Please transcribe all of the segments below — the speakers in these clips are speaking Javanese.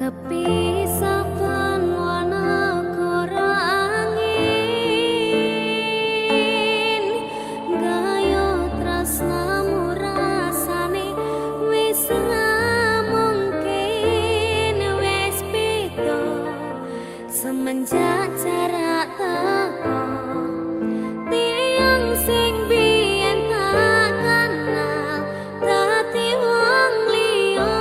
Kepisahan wana kora angin gayo tresnamu rasane wis mungkin wis beda semenjak jarak teko tiang sing biyen tak kenal dadi wong liya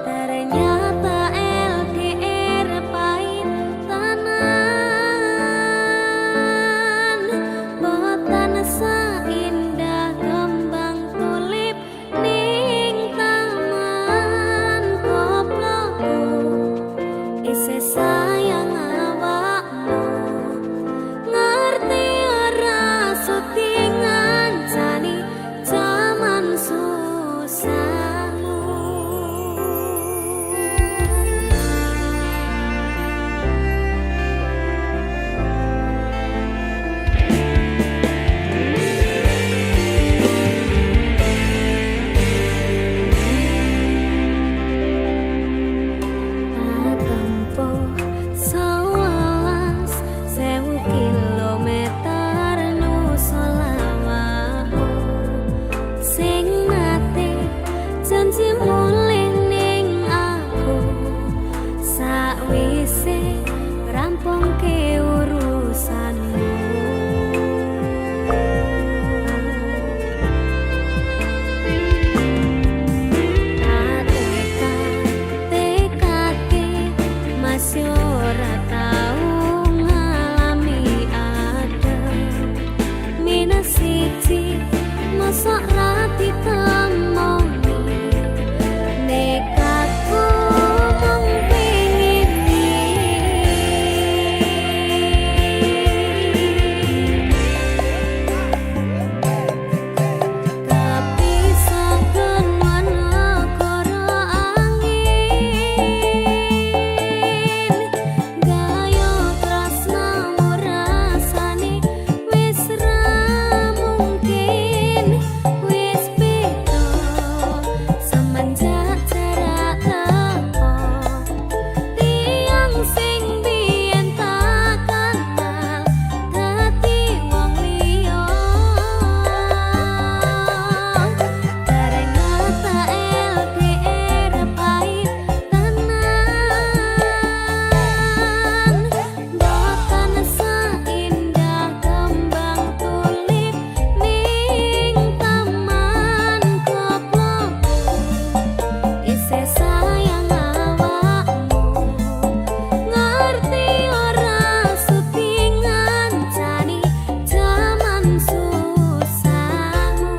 ternyata LDR pahit tenan boten seindah kembang tulip ning taman koplokku isih sayang awakmu ngerti ora suti ngancani jaman susahmu. Tempuh 11.000 kilometer nusa lawaku sing nate janji mulih ning aku sakwise rampungke urusanmu. Tekake masih ora tau ngalami adem minus siji mosok ra ditemoni nekatku mung pengin kepisahan wana kora angin gayo tresnamu rasane wis mungkin wis beda semenjak jarak teko tiang sing biyen tak kenal dadi wong liya ternyata LDR pahit tenan boten seindah kembang tulip ning taman koplokku isih sayang awakmu ngerti ora suti ngancani jaman susahmu.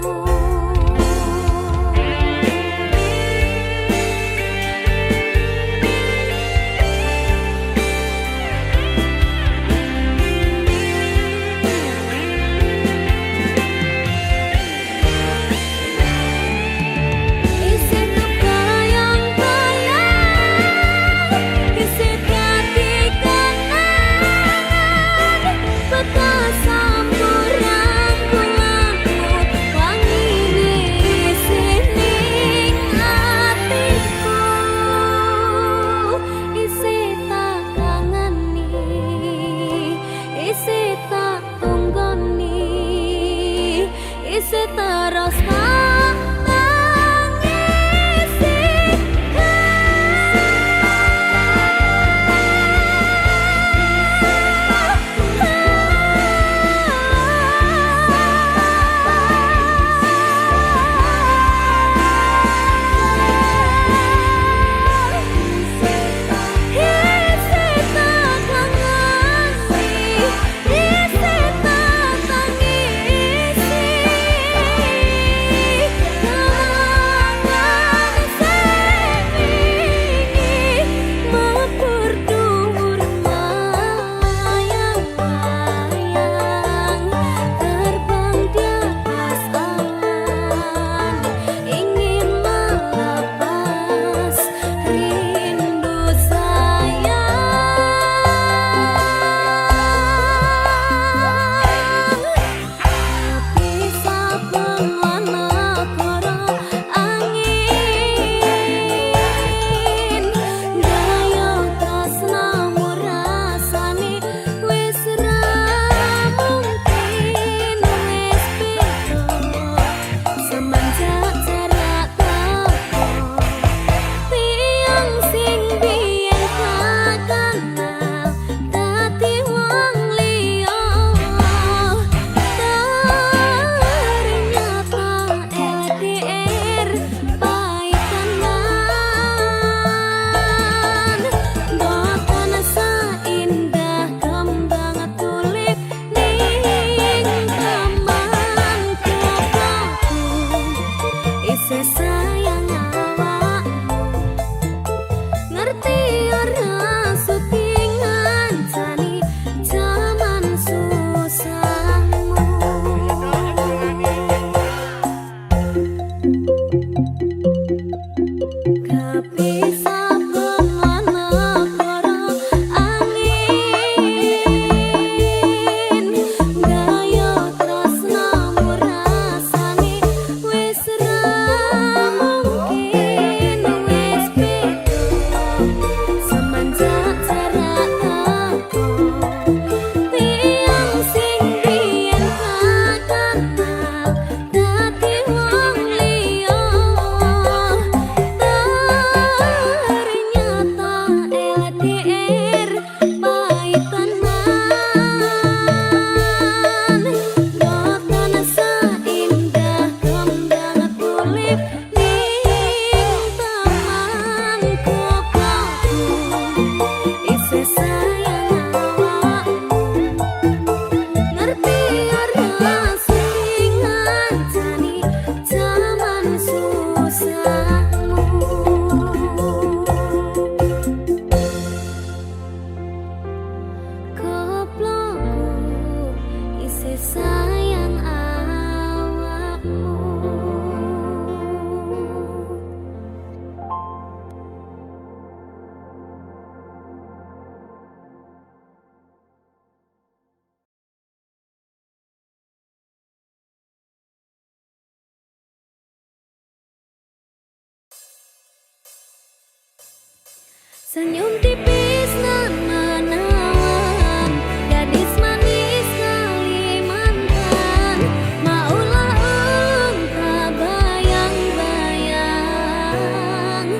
Isih kebayang-bayang isih dadi kenangan bekas samburan bulanku wangine isih ning atiku isih tak kangeni isih tak tunggoni isih terus tak tangisi. Isih tak kangeni isih tak tangisi. Senyum tipis nan menawan, gadis manis Kalimantan. Maulah ulun tak bayang-bayang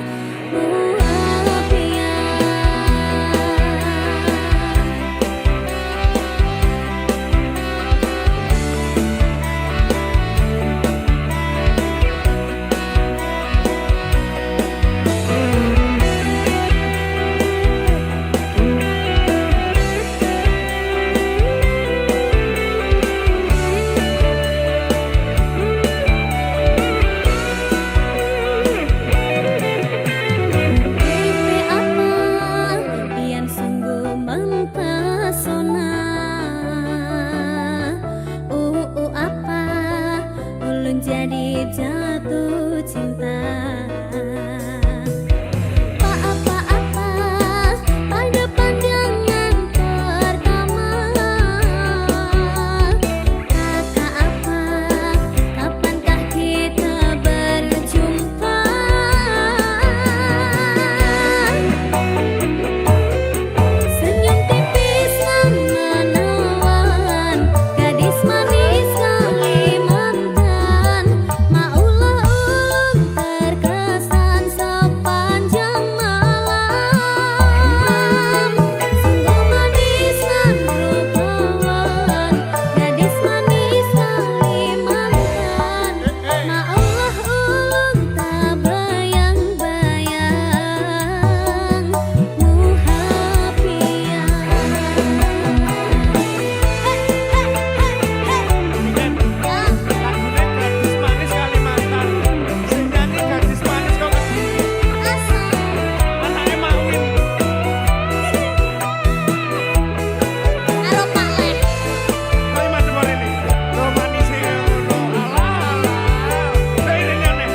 jadi jatuh cinta. Tak apa-apa pada pandangan pertama. Kakak apa, kapankah kita berjumpa? Senyum tipis nan menawan, gadis manis Kalimantan. Maulah ulun terkesan sepanjang malam. Sungguh manis nan rupawan, gadis manis Kalimantan. Maulah ulun tak bayang-bayang muhapian. Gadis manis Kalimantan, sing nyanyi gadis manis kok anake Mawin. Kok macam mana ini? Lo manis ya, lo ini aneh.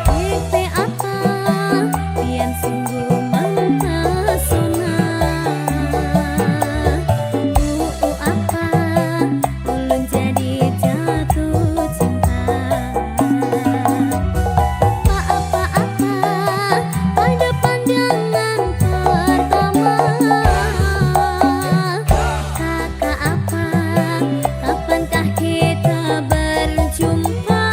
Bukti apa pian sungguh mempesona. Apa ulun jadi jatuh cinta. Tak apa-apa pada pandangan pertama. Kakak apa, kapankah kita berjumpa?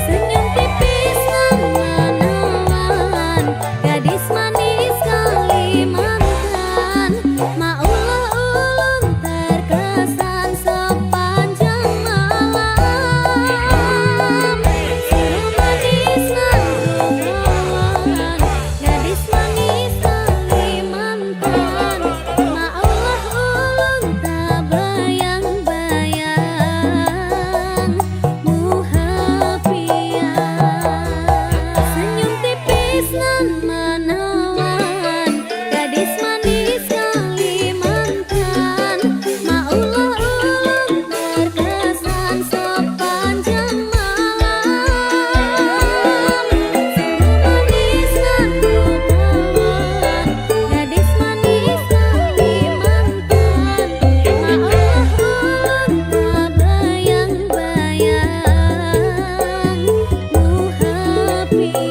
Senyum tipis nan menawan, gadis manis Kalimantan. Maulah ulun terkesan sepanjang malam. Suruh manis nan rupawan, gadis manis Kalimantan. Maulah ulun tak bayang-bayang muhapian. Senyum tipis nan menawan, gadis manis Kalimantan. Maulah ulun terkesan sepanjang malam. Sungguh manis nan rupawan, gadis manis Kalimantan. Maulah ulun tak bayang-bayang muhapian.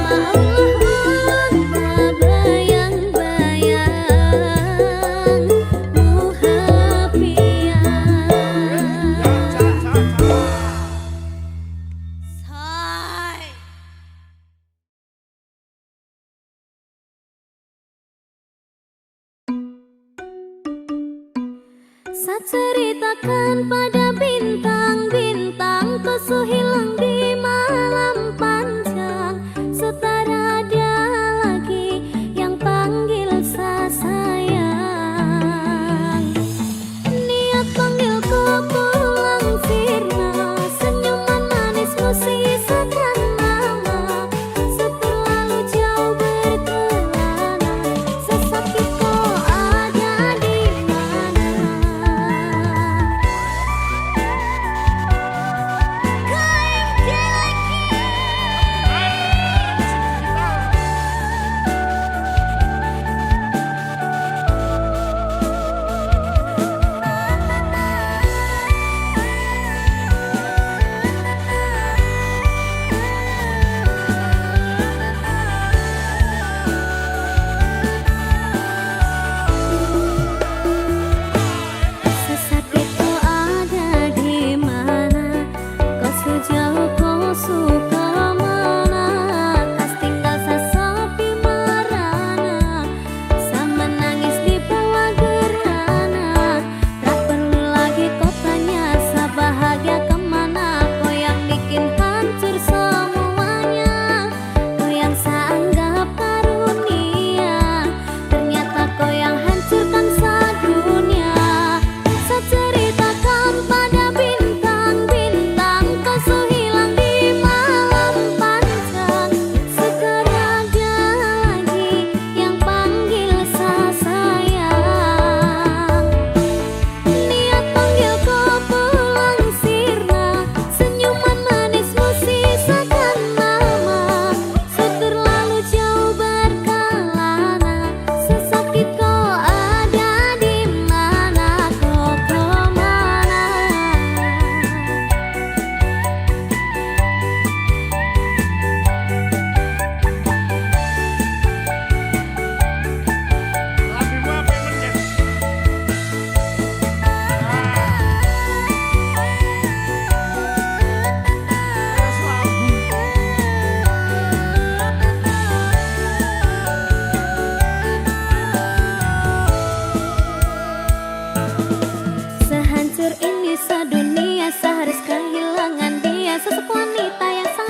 Maulah ulun tak bayang-bayang muhapian. Say. Saat ceritakan pada bintang-bintang, kesu hilang di malam panjang. Setara ada lagi yang panggil sa sayang. Niat panggilku pulang sirna, senyuman manismu sisakan nama. Seterlalu jauh berkelana, sesakit kau ada di mana? Kaya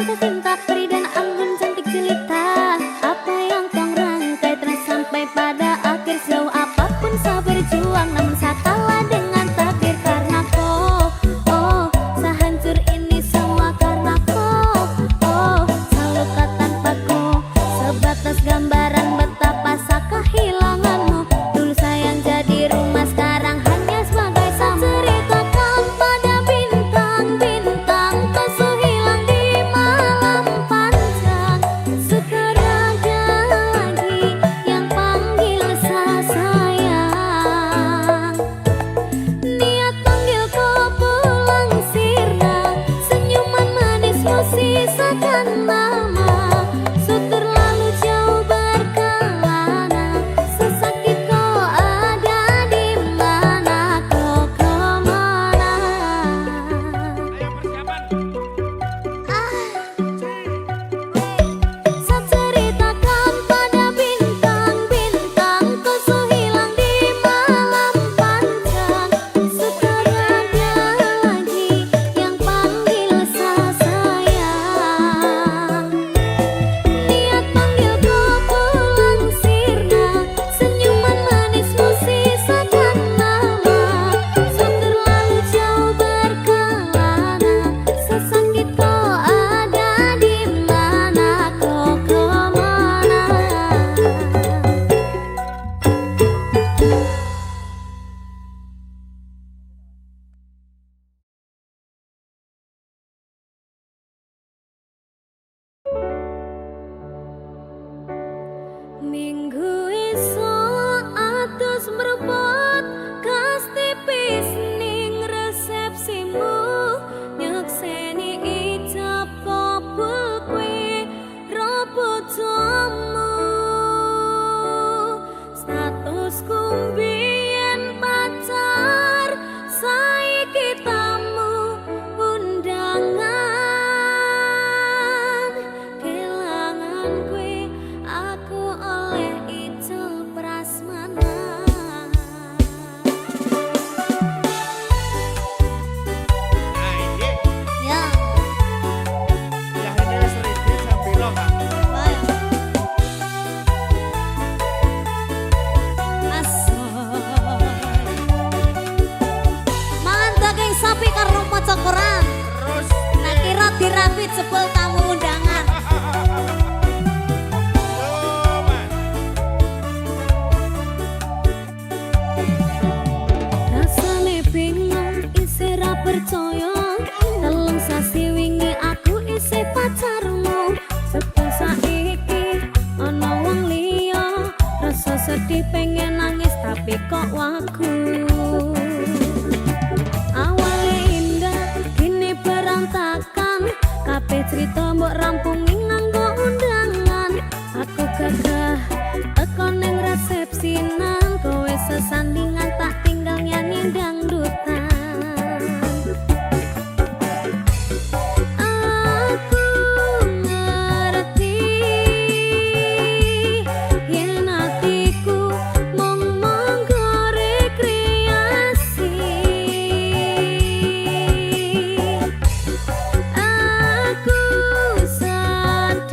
rasa cinta, peri dan anggun cantik jelita. Apa yang kau rangkai terus sampai pada akhir. Sejauh apapun saya berjuang, namun saya kalah dengan takdir. Karena kau, oh, saya hancur ini semua karena kau. Oh, saya luka tanpa kau, sebatas gambaran betapa saya kehilanganmu. Dulu saya yang jadi rumah, sekarang hanya sebagai samu. Ceritakan pada bintang-bintang, kau hilang di malam panjang. Sekarang ada lagi yang panggil saya sayang. Niat panggil kau pulang sirna, senyuman manismu sisakan nama. Sudah terlalu jauh berkelana, sesakit kau ada di mana, kau kemana? Saya ceritakan pada bintang-bintang, kau hilang di malam panjang. Sekarang ada lagi yang panggil saya sayang. Niat panggil kau pulang sirna, senyuman manismu sisakan nama. Sudah terlalu jauh berkelana, sesakit kau ada di mana, kau kemana? Minggu esok atus merebut kas tipis ning resepsimu. Nyekseni ijab kabul kue robot jamu. Statusku mbiyen pacar, saiki tamu undangan. Kelangan kue aku oleh ijol prasmanan. Nah ini, Ya, ya ini seriti sambil lo kan. baik. Asoy. Mangan daging sapi karo maca Quran. Terus, Nah kira dirapit jebol tamu undangan. Roman. Rasane bingung, isih ra percaya. Telung sasi wingi aku isih pacarmu. Setu saiki ana wong liya. Rasa sedih pengen nangis tapi kok waku. Awale indah, kini berantakan. Kabeh cerita mbok rampungi nganggo undangan. Aku gagah teko ning resepsinan, kowe sesandingan tak tinggal nyanyi dangdutan. Aku ngerti yen atiku mung monggo rekreasi. Aku sadar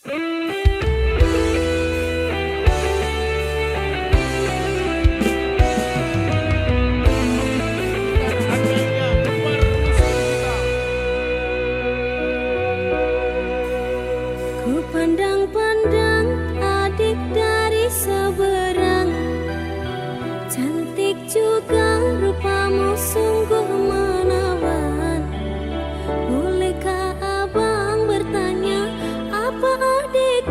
Adanya kembar musik kita. Ku pandang-pandang adik dari seberang, cantik juga rupamu sungguh menawan. Bolehkah abang bertanya, apa adik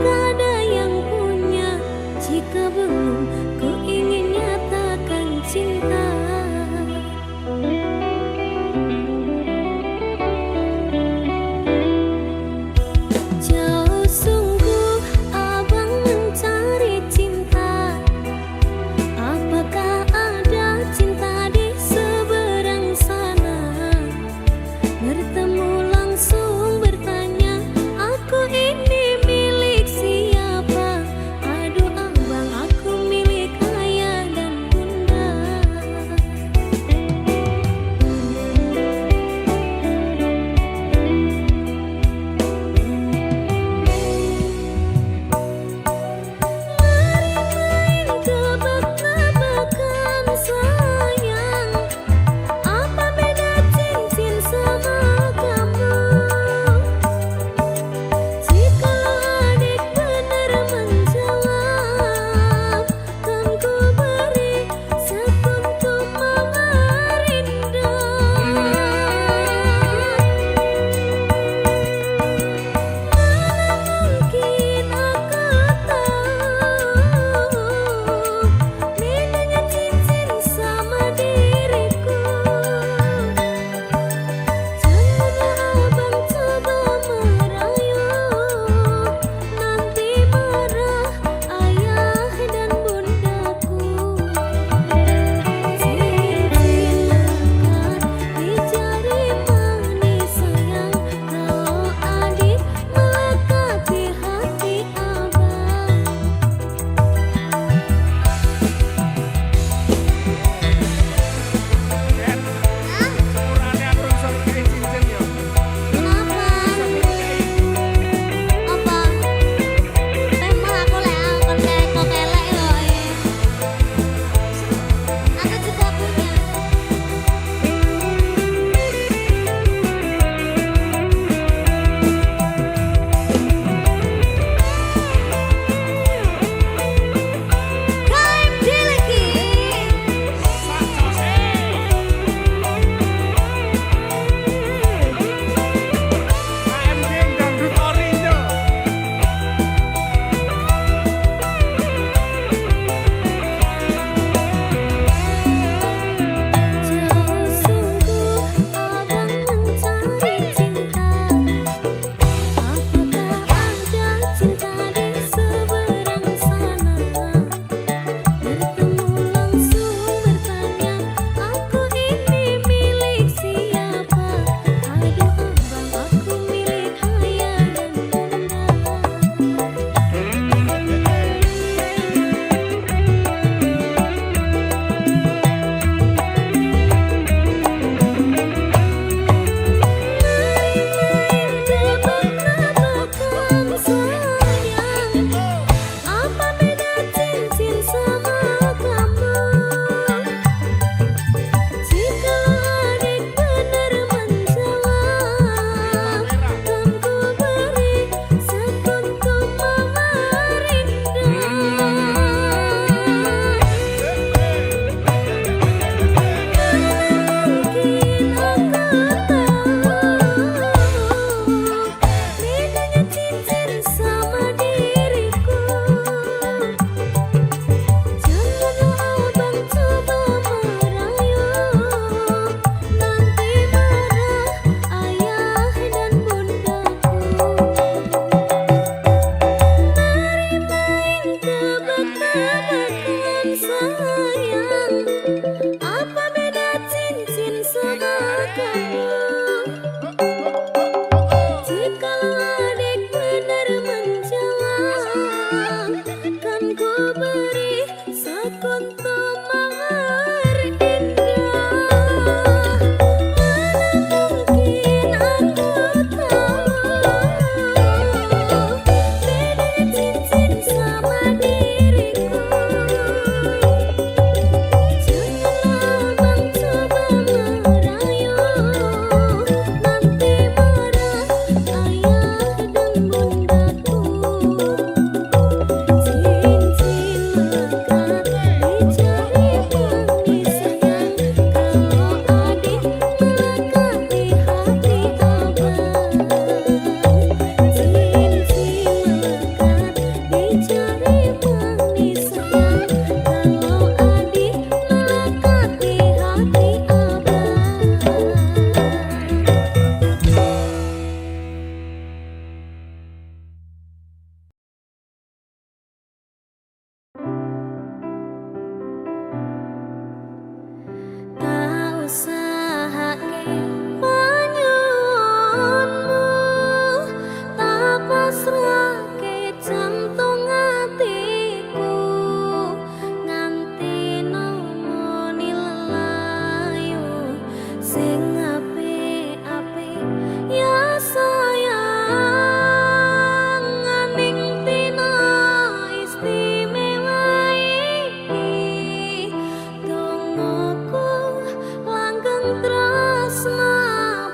Dongoku langgeng tresna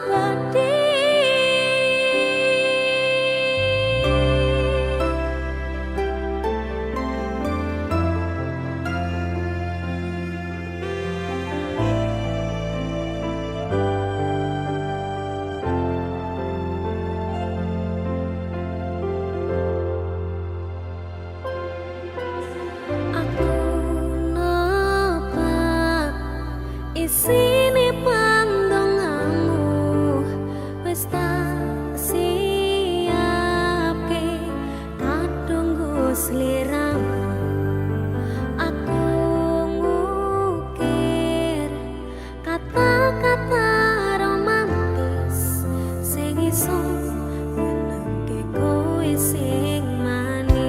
abadi. Isine pandongamu wis tak siapke, kadungku sliramu. Aku ngukir kata-kata romantis sing iso nyenengke kowe sing manis.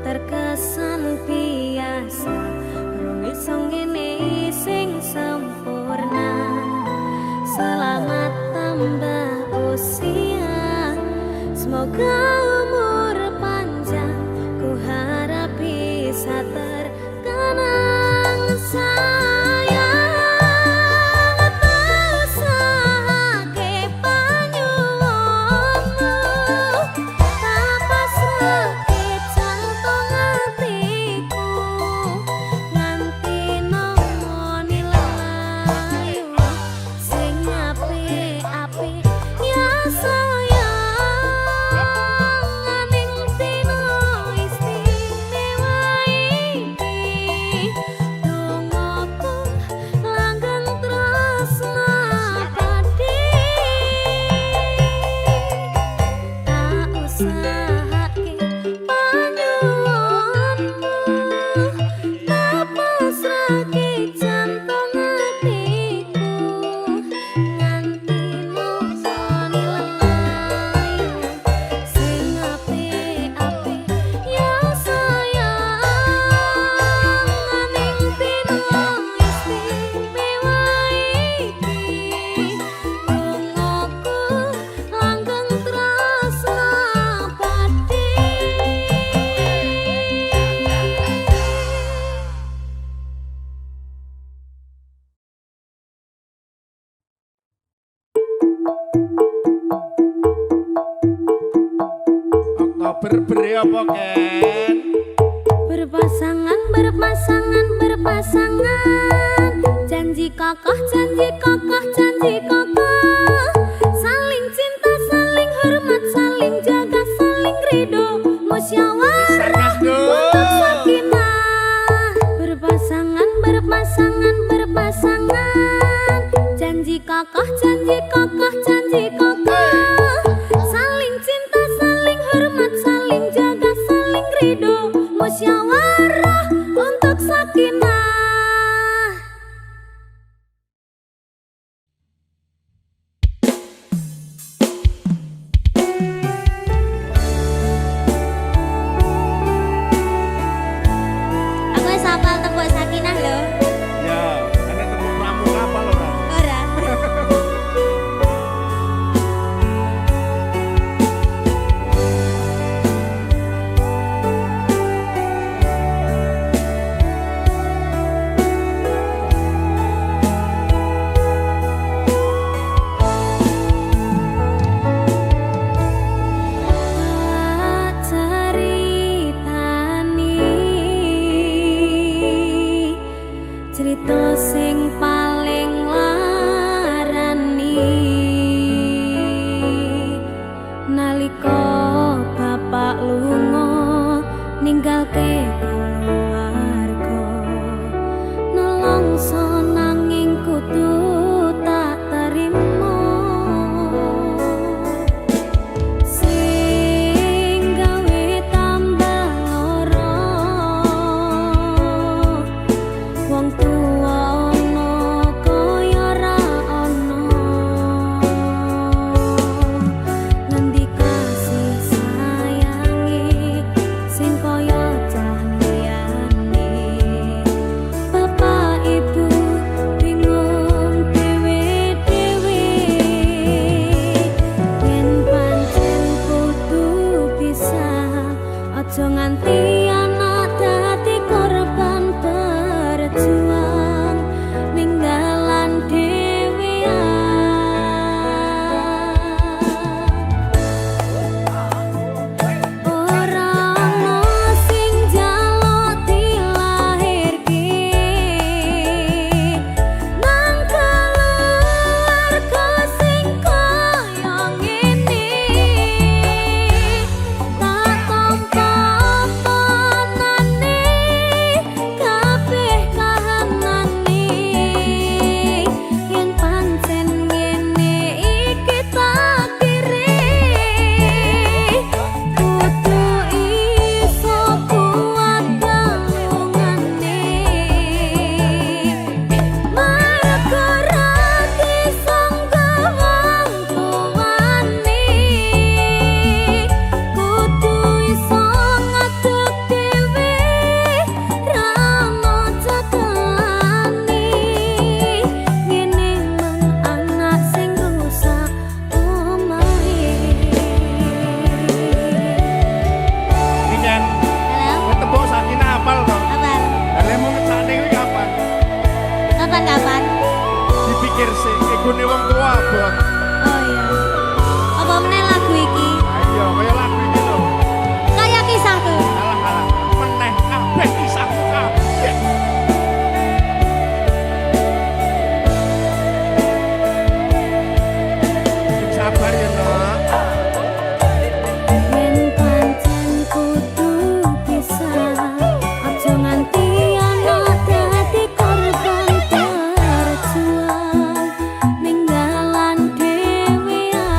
Terkesan biasa, rumi songene sing sempurna. Selamat tambah usia, semoga umur panjang. Ku harap bisa terkenang sayang. Tak usahake panyuwunmu, tak pasrahke jantung hatiku, nganti nemoni lelayu sing apik-apik ya sayang. Ning dina istimewa iki, dongoku langgeng tresna abadi. Tak usahake panyuwunmu, tak pasrahke jantung hatiku, nganti nemoni lelayu sing apik-apik ya sayang. Ning dina istimewa iki, dongoku langgeng tresna abadi. Oktober beri apa Ken? Berpasangan, berpasangan, berpasangan, janji kokoh, janji kokoh, janji kokoh. Saling cinta, saling hormat, saling jaga, saling ridho, musyawarah Sarkas, Gus. untuk sakinah. Berpasangan, berpasangan, Cerita sing paling larani nalika bapak lunga ninggalke keluarga nelongso nanging kudu tak terima sing gawe tambah lara wong tuwa ana kaya ra ana ngendi kasih sayangi sing kaya cahayane bapak ibu bingung dhewe-dhewe yen pancen kudu pisah aja nganti anak dadi korban berjuang ninggalan ora ana sing njaluk dilahirke nang keluarga sing kaya ngene tak tampa panane kabeh kahanane yen pancen ngene iki takdire kudu iso kuat galungane marga ra disangga wong tuwane kudu iso ngadeg dhewe ra ono cekelane ngene men anak sing rusak omahe. Ikan Halo, ketemu sakina apal toh. kapan? Lah mau ngecane kuwi kapan? Kapan? Dipikir sih egone wong tua abot. Oh iya. Apa meneh lagu iki? Ayo kaya lagu iki lho. Kayak kisahku. Alah meneh kabeh kisahku kabeh. Sabar ya, Nak. Yen pancen kudu pisah, aja nganti anak dadi korban berjuang ninggalan dhewean.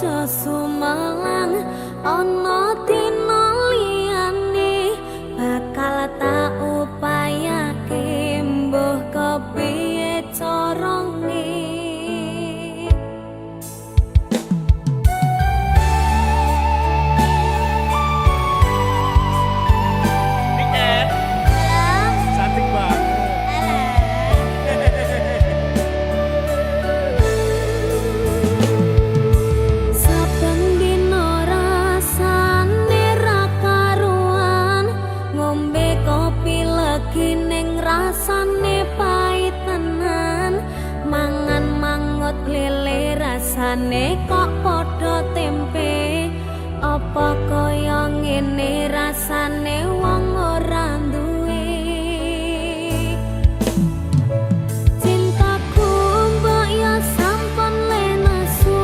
aja sumelang ana dina liyane bakal tak upayake mbuh kepiye carane. Cantik banget. Saben dina rasane ra karuan ngombe kopi legi ning rasane pahit tenan mangan mangut lele rasane kok padha tempe apa kaya ngene rasane wong ora duwe. Cintaku mbok ya sampun le nesu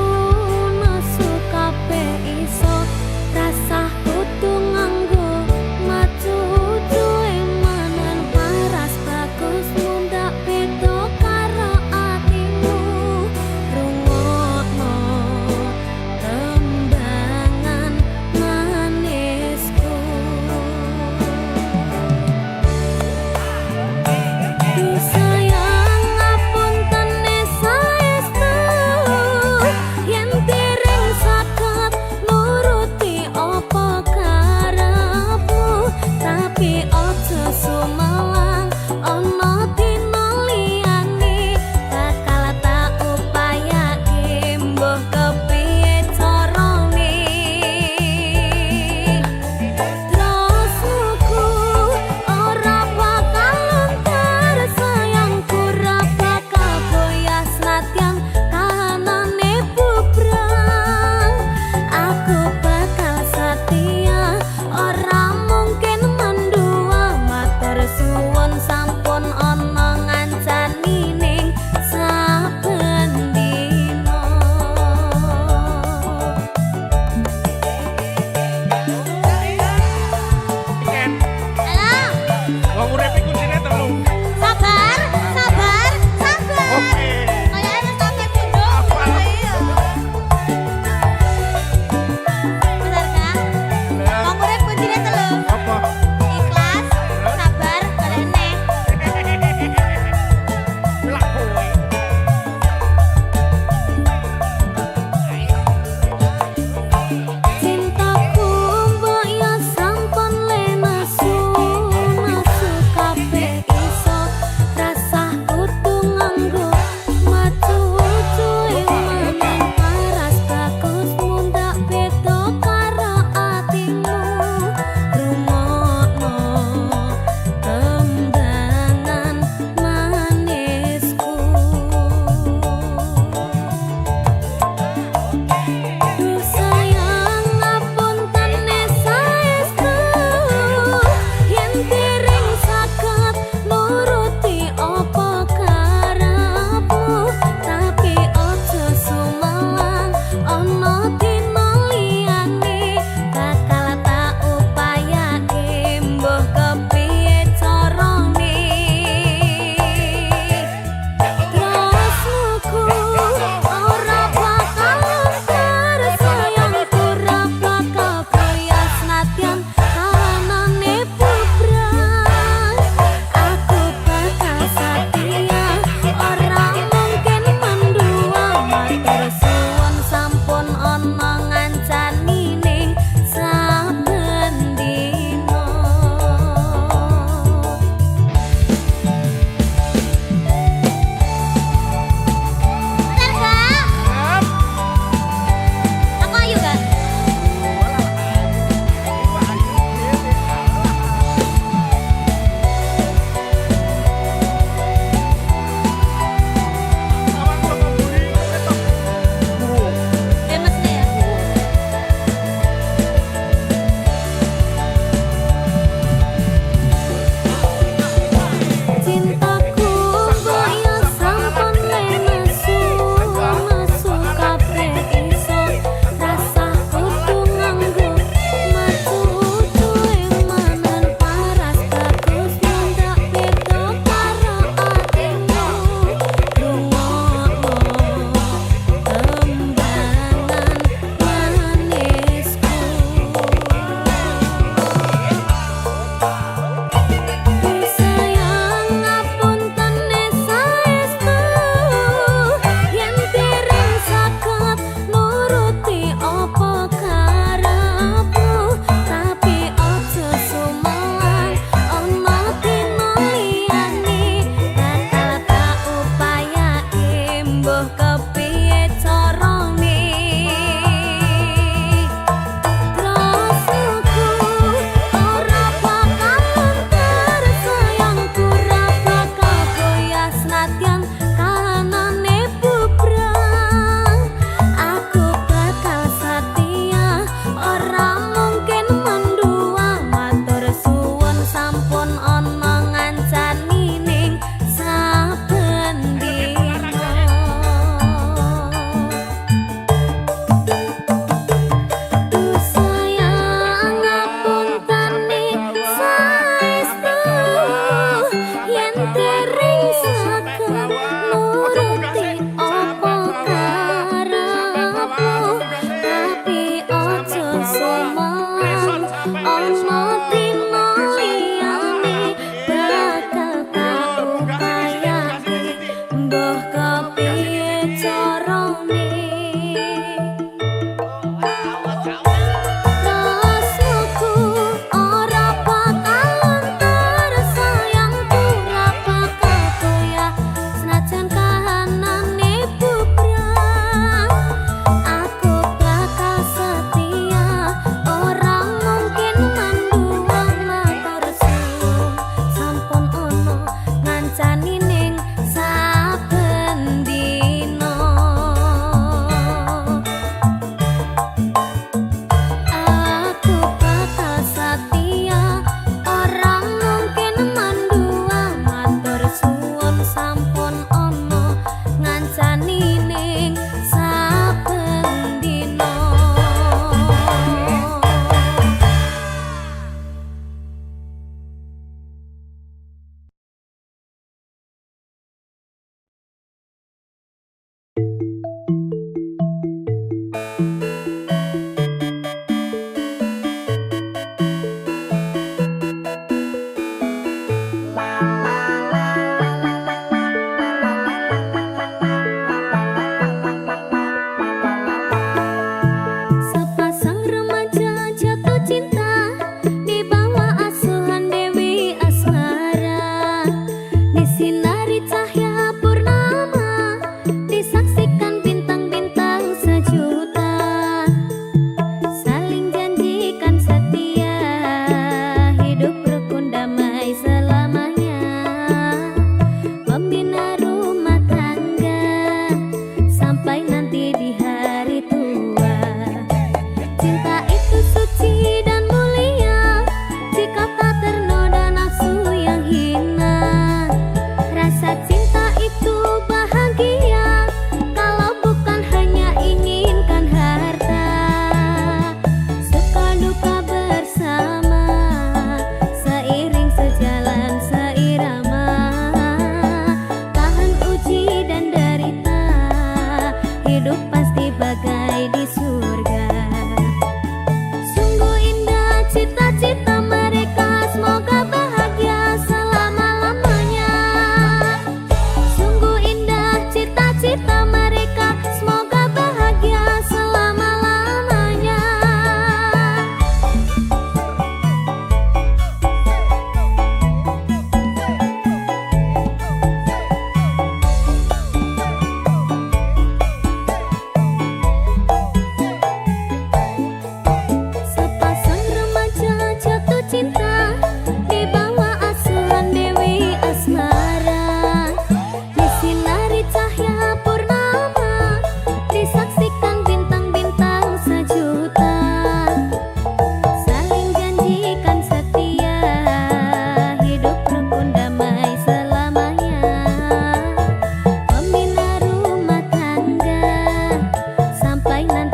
kabeh iso rasah kudu nganggo maju duwe manan paras bagus mundak beda karo atimu rungokno tembangan manisku.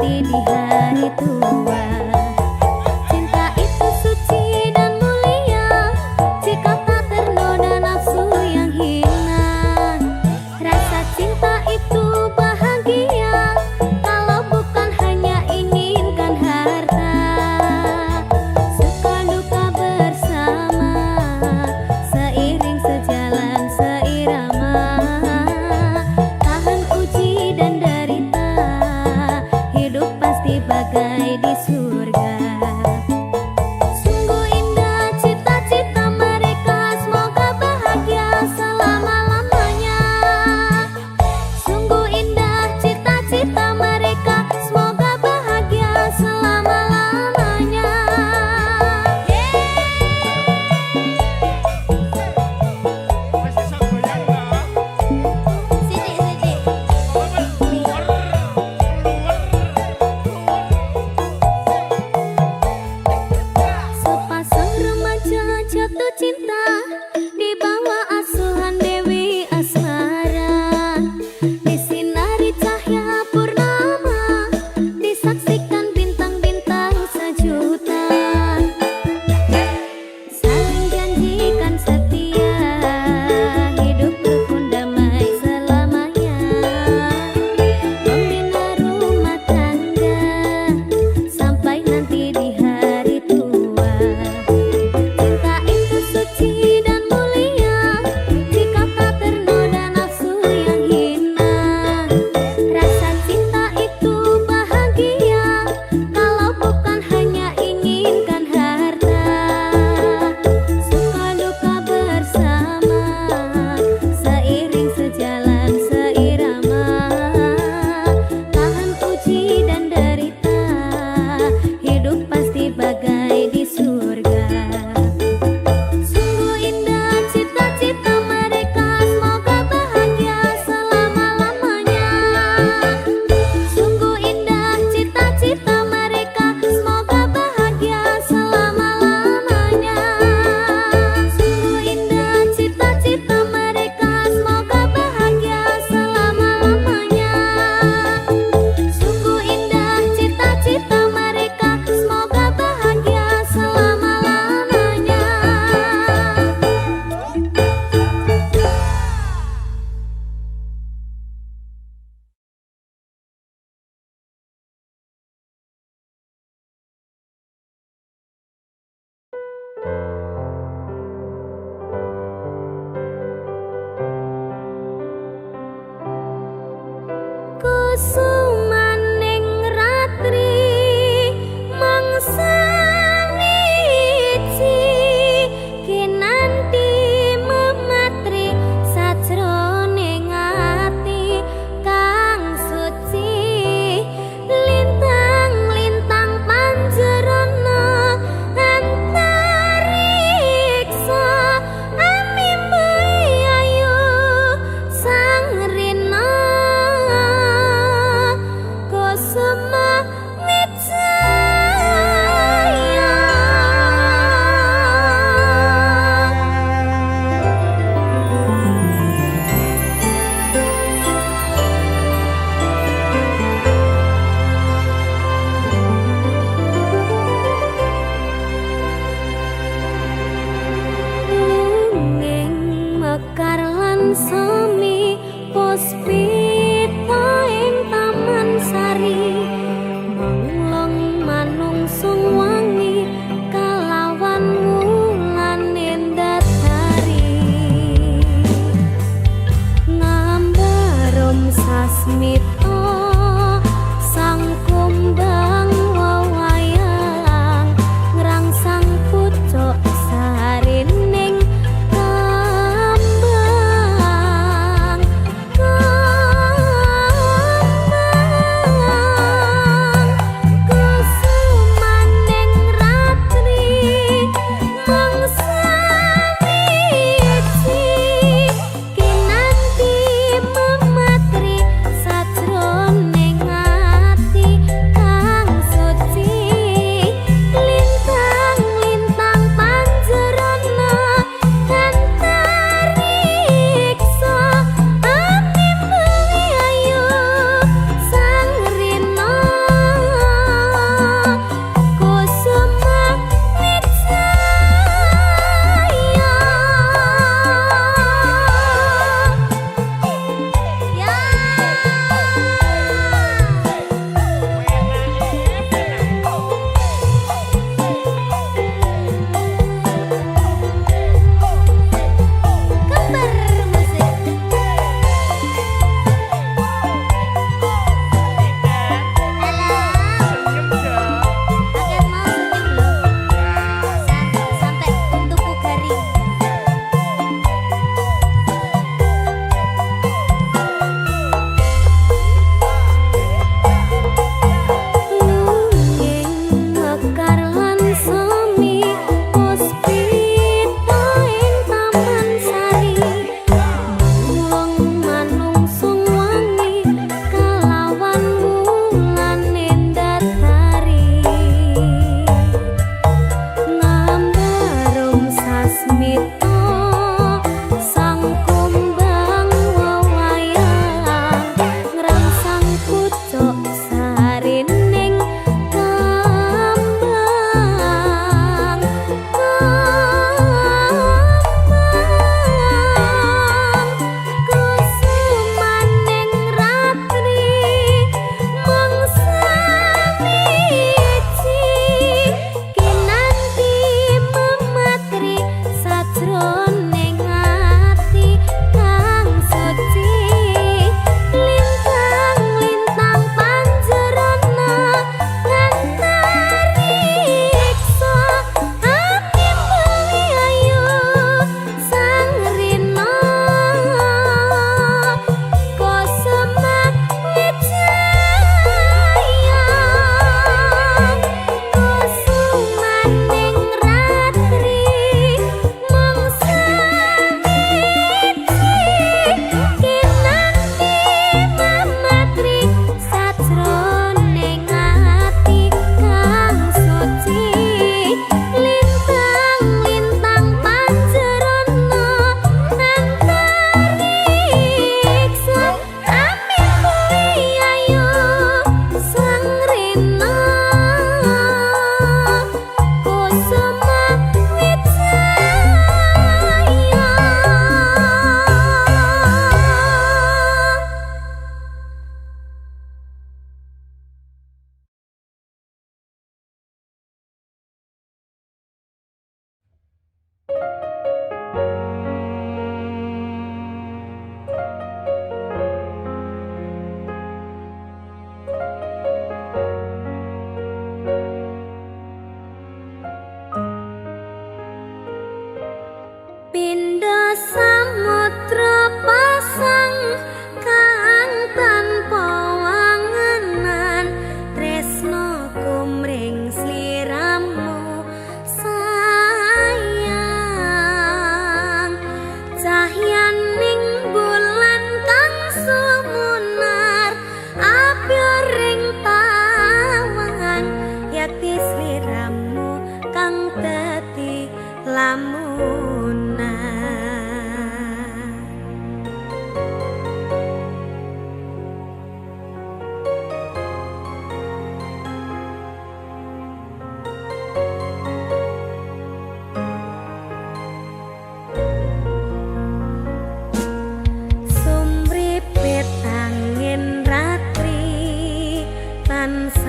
nanti di hari tua. Cinta itu suci dan mulia jika tak ternoda nafsu yang hina. Rasa cinta itu bahagia kalau bukan hanya inginkan harta. Suka duka bersama, seiring sejalan seirama. Tahan uji dan derita, hidup pasti bagai di surga. Sungguh indah cita-cita mereka, semoga bahagia selama-lamanya. Sungguh indah cita-cita mereka, semoga bahagia selama-lamanya. Wis iso goyang enggak? Sini. Keluar.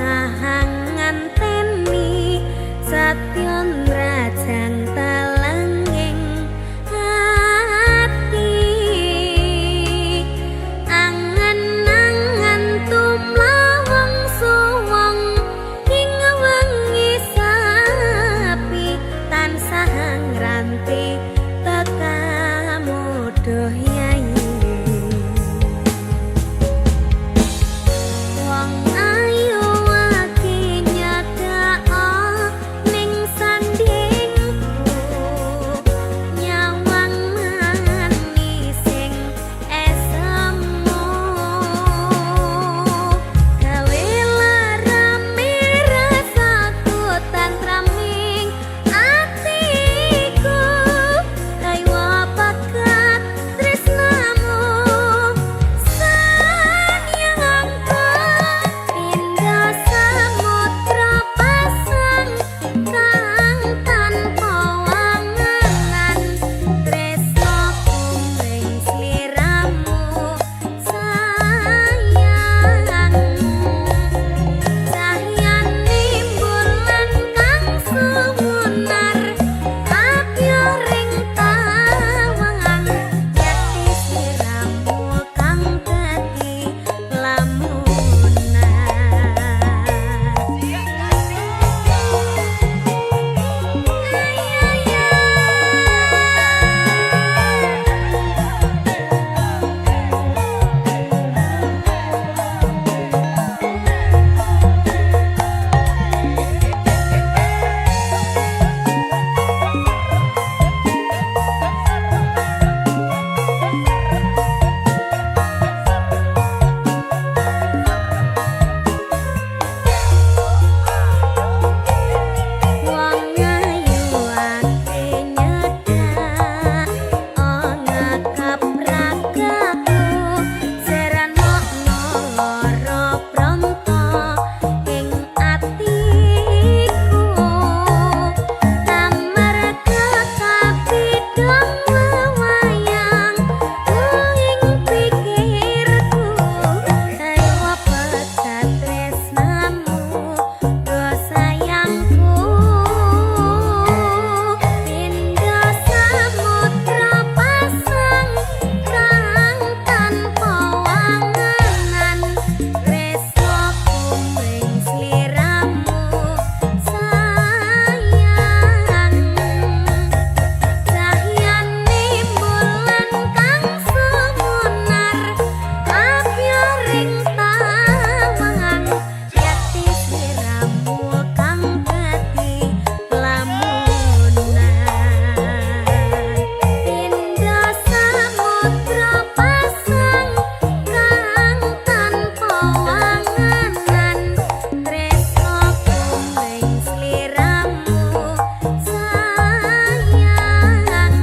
tansah nganteni satyon rajang talenging ati angen-angen tumlawang suwung ing wengi sapi tansah ngranti tekamu doh yayi wong ayu aki nyadao ning sandingku nyawang manising esemu gawe larame rasaku tantraming atiku kaya bakat tresnamu sanyangku indah samudra pasang kang tanpa wanganan tresno kumring sliramu sayang cahyane bulan kang sumunar abyo ring tawangan yakti sliramu kang dadi lamunan wong ayu ati nyedak ana kapragaku seranokno lara pronto ing atiku amarga kapidhang wewayang ing pikirku kaya bakat tresnamu do sayangku indah samudra pasang kang tanpa wanganan tresno kumring sliramu sayang cahyane bulan kang sumunar abyo ring tawangan yakti sliramu kang dadi lamunan indah samudra pasang kang tanpa wanganan tresno kumring sliramu sayang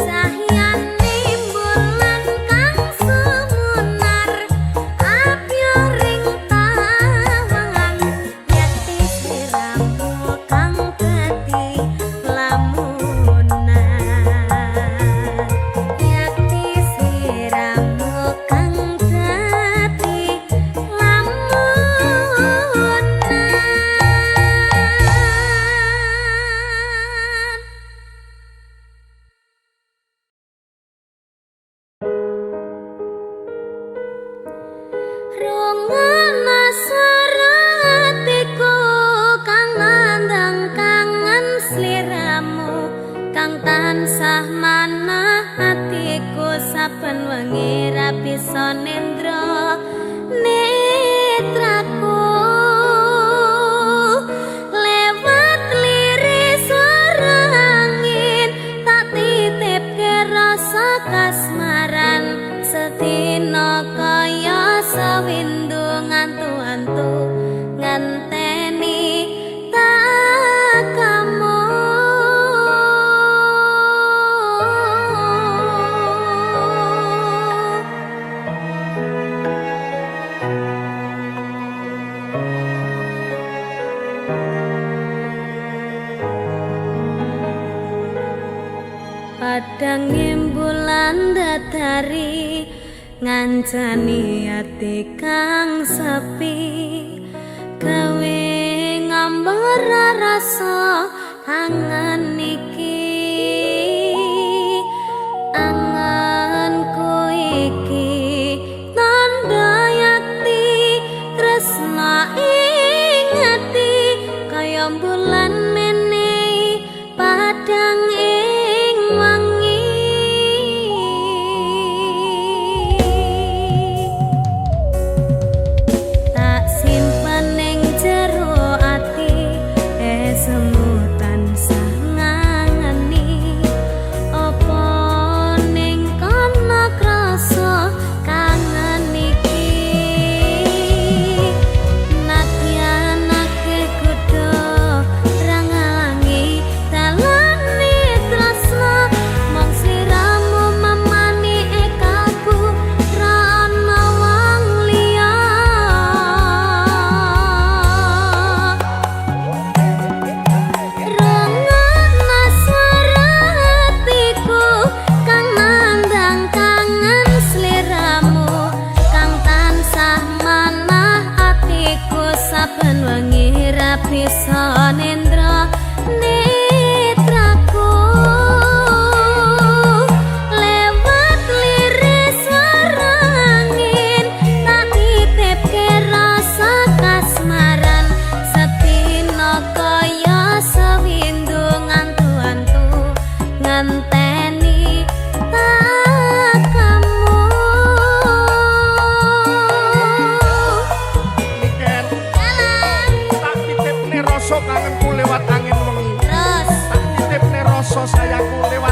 cahyane bulan kang sumunar abyo ring tawangan yakti sliramu kang dadi lamunan yakti sliramu kang dadi lamunan Rongana saratiku kang nandang kangen sliramu kang tansah manah hatiku saben wengi ra bisa nendra netraku lewat liris suara angin tak titipke rasa kasmaran sedina kaya sawindu ngantu-antu nganteni takamu padang bulan datari ngancani ati kang sepi membara rasa kangen iki anganku iki tanda yakti tresna ingati kaya bulan menehi padang ing wangi tak simpen ning jero ati semu tansah ngangeni apa ning kono krasa kangen iki nadyan akeh kudu rangalangi dalane tresna mong sliramu mamani ekaku ra ana wong liya rungokna swara hatiku kang nandang kangen sliramu kang tansah manah atiku saben wengi ra bisa nendra netraku lewat liris swara angin tak titipke rasa kasmaran setino kaya sewindu ngantu-antu ngenteni tak kamu Niken jalan tak titipne rasa kangenku lewat angin wengi terus tak titipne rasa sayangku lewat